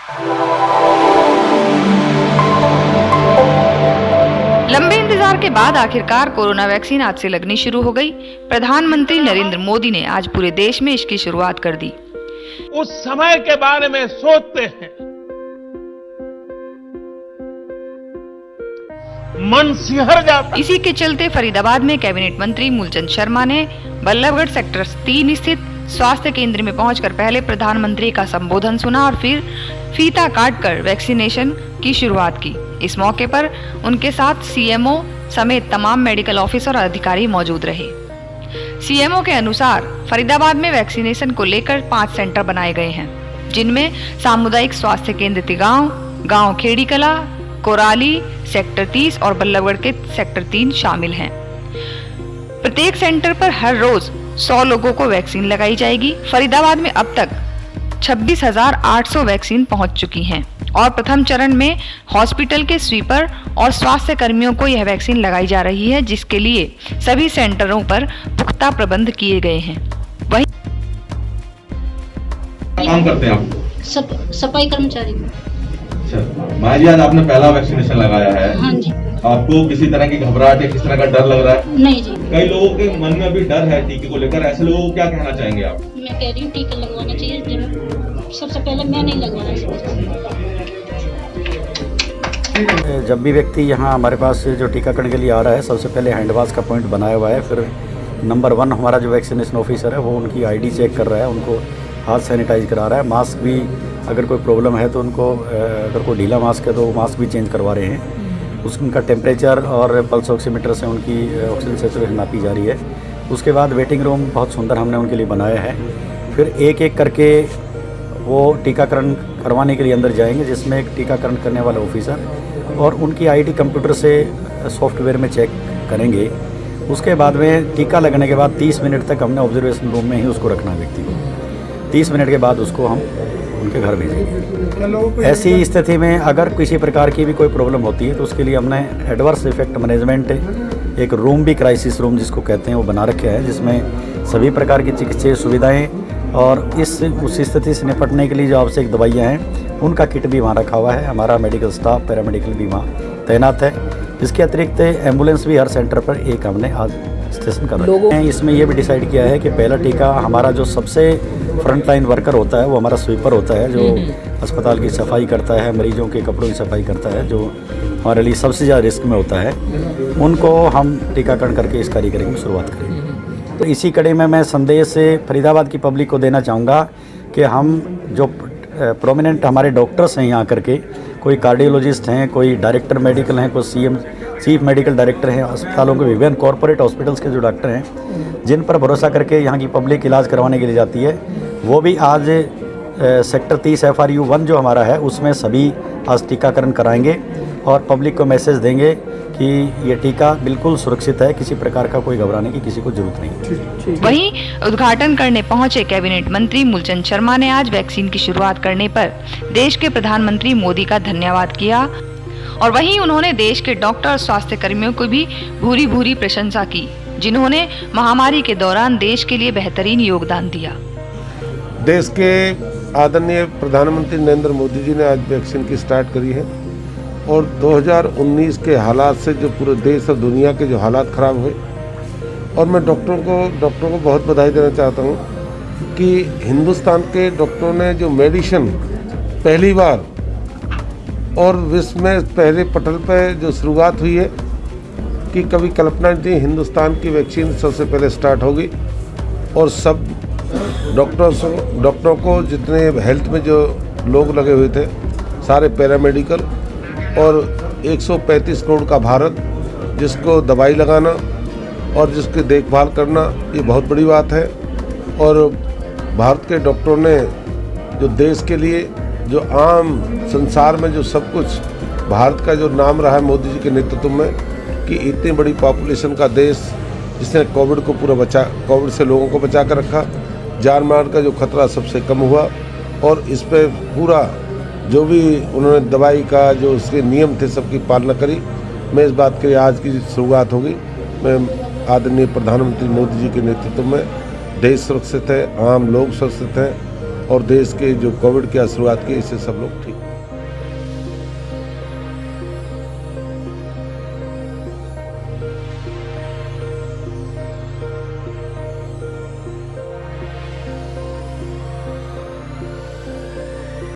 लंबे इंतजार के बाद आखिरकार कोरोना वैक्सीन आज से लगनी शुरू हो गई। प्रधानमंत्री नरेंद्र मोदी ने आज पूरे देश में इसकी शुरुआत कर दी। उस समय के बारे में सोचते हैं, मन सिहर जाता। इसी के चलते फरीदाबाद में कैबिनेट मंत्री मूलचंद शर्मा ने बल्लभगढ़ सेक्टर 3 स्थित स्वास्थ्य केंद्र में पहुंचकर पहले प्रधानमंत्री का संबोधन सुना और फिर फीता काटकर वैक्सीनेशन की शुरुआत की। इस मौके पर उनके साथ सीएमओ समेत तमाम मेडिकल ऑफिसर और अधिकारी मौजूद रहे। सीएमओ के अनुसार फरीदाबाद में वैक्सीनेशन को लेकर 5 सेंटर बनाए गए हैं, जिनमें सामुदायिक स्वास्थ्य केंद्र तिगांव, गांव खेड़ी कला, कोराली, सेक्टर 30 और बल्लभगढ़ के सेक्टर 3 शामिल हैं। प्रत्येक सेंटर पर हर रोज 100 लोगों को वैक्सीन लगाई जाएगी। फरीदाबाद में अब तक 26,800 वैक्सीन पहुंच चुकी हैं और प्रथम चरण में हॉस्पिटल के स्वीपर और स्वास्थ्य कर्मियों को यह वैक्सीन लगाई जा रही है, जिसके लिए सभी सेंटरों पर पुख्ता प्रबंध किए गए हैं। वहीं काम करते हैं आप? सफाई कर्मचारी। अच्छा, माया जी आज आपने पहला वैक्सीनेशन लगाया है। हाँ जी। आपको किसी तरह की घबराहट या किसी तरह का डर लग रहा है? नहीं जी। कई लोगों के मन में अभी डर है टीके को लेकर, ऐसे लोगों को क्या कहना चाहेंगे आप? मैं कह रही हूँ टीका लगवाना चाहिए। सबसे पहले मैं नहीं लगवाना चाहिए। जब भी व्यक्ति यहाँ हमारे पास जो टीकाकरण के लिए आ रहा है, सबसे पहले हैंड वॉश का पॉइंट बनाया हुआ है। फिर नंबर 1 हमारा जो वैक्सीनेशन ऑफिसर है वो उनकी आईडी चेक कर रहा है, उनको हाथ सैनिटाइज करा रहा है। मास्क भी अगर कोई प्रॉब्लम है तो उनको अगर कोई ढीला मास्क है तो वो मास्क भी चेंज करवा रहे हैं। उसका टेम्परेचर और पल्स ऑक्सीमीटर से उनकी ऑक्सीजन सैचुरेशन नापी जा रही है। उसके बाद वेटिंग रूम बहुत सुंदर हमने उनके लिए बनाया है। फिर एक एक करके वो टीकाकरण करवाने के लिए अंदर जाएंगे, जिसमें एक टीकाकरण करने वाला ऑफिसर और उनकी आईडी कंप्यूटर से सॉफ्टवेयर में चेक करेंगे। उसके बाद में टीका लगने के बाद 30 मिनट तक हमने ऑब्जर्वेशन रूम में ही उसको रखना है व्यक्ति को। 30 मिनट के बाद उसको हम उनके घर भेजेंगे। ऐसी स्थिति में अगर किसी प्रकार की भी कोई प्रॉब्लम होती है तो उसके लिए हमने एडवर्स इफेक्ट मैनेजमेंट एक रूम भी, क्राइसिस रूम जिसको कहते हैं, वो बना रखे हैं, जिसमें सभी प्रकार की चिकित्सीय सुविधाएं और उस स्थिति से निपटने के लिए जो आवश्यक दवाइयाँ हैं उनका किट भी वहाँ रखा हुआ है। हमारा मेडिकल स्टाफ, पैरामेडिकल भी वहाँ तैनात है। इसके अतिरिक्त एम्बुलेंस भी हर सेंटर पर एक हमने आज स्टेशन कर रखे हैं। इसमें ये भी डिसाइड किया है कि पहला टीका हमारा जो सबसे फ्रंट लाइन वर्कर होता है वो हमारा स्वीपर होता है, जो अस्पताल की सफाई करता है, मरीजों के कपड़ों की सफाई करता है, जो हमारे लिए सबसे ज़्यादा रिस्क में होता है, उनको हम टीकाकरण करके इस कार्यक्रम की शुरुआत करेंगे। तो इसी कड़ी में मैं संदेश से फरीदाबाद की पब्लिक को देना चाहूँगा कि हम जो प्रोमिनेंट हमारे डॉक्टर्स हैं यहाँ करके, कोई कार्डियोलॉजिस्ट हैं, कोई डायरेक्टर मेडिकल हैं, कोई चीफ मेडिकल डायरेक्टर हैं अस्पतालों के, विभिन्न कॉरपोरेट हॉस्पिटल्स के जो डॉक्टर हैं जिन पर भरोसा करके यहाँ की पब्लिक इलाज करवाने के लिए जाती है, वो भी आज सेक्टर 30 FRU 1 जो हमारा है उसमें सभी आज टीकाकरण कराएंगे और पब्लिक को मैसेज देंगे कि ये टीका बिल्कुल सुरक्षित है, किसी प्रकार का कोई घबराने की किसी को जरूरत नहीं। वहीं उद्घाटन करने पहुंचे कैबिनेट मंत्री मूलचंद शर्मा ने आज वैक्सीन की शुरुआत करने पर देश के प्रधानमंत्री मोदी का धन्यवाद किया और वहीं उन्होंने देश के डॉक्टर और स्वास्थ्य कर्मियों को भी भूरी भूरी प्रशंसा की, जिन्होंने महामारी के दौरान देश के लिए बेहतरीन योगदान दिया। देश के आदरणीय प्रधानमंत्री नरेंद्र मोदी जी ने आज वैक्सीन की स्टार्ट करी है और 2019 के हालात से जो पूरे देश और दुनिया के जो हालात ख़राब हुए, और मैं डॉक्टरों को बहुत बधाई देना चाहता हूँ कि हिंदुस्तान के डॉक्टरों ने जो मेडिसिन पहली बार और विश्व में पहले पटल पर जो शुरुआत हुई है कि कभी कल्पना नहीं थी, हिंदुस्तान की वैक्सीन सबसे पहले स्टार्ट होगी। और सब डॉक्टरों को जितने हेल्थ में जो लोग लगे हुए थे, सारे पैरामेडिकल और 135 करोड़ का भारत, जिसको दवाई लगाना और जिसकी देखभाल करना ये बहुत बड़ी बात है। और भारत के डॉक्टरों ने जो देश के लिए जो आम संसार में जो सब कुछ भारत का जो नाम रहा है मोदी जी के नेतृत्व में, कि इतनी बड़ी पॉपुलेशन का देश जिसने कोविड से लोगों को बचा कर रखा, जान माल का जो खतरा सबसे कम हुआ, और इस पर पूरा जो भी उन्होंने दवाई का जो उसके नियम थे सबकी पालना करी। मैं इस बात के लिए आज की शुरुआत होगी। मैं आदरणीय प्रधानमंत्री मोदी जी के नेतृत्व में देश सुरक्षित है, आम लोग सुरक्षित हैं और देश के जो कोविड की शुरुआत की इससे सब लोग ठीक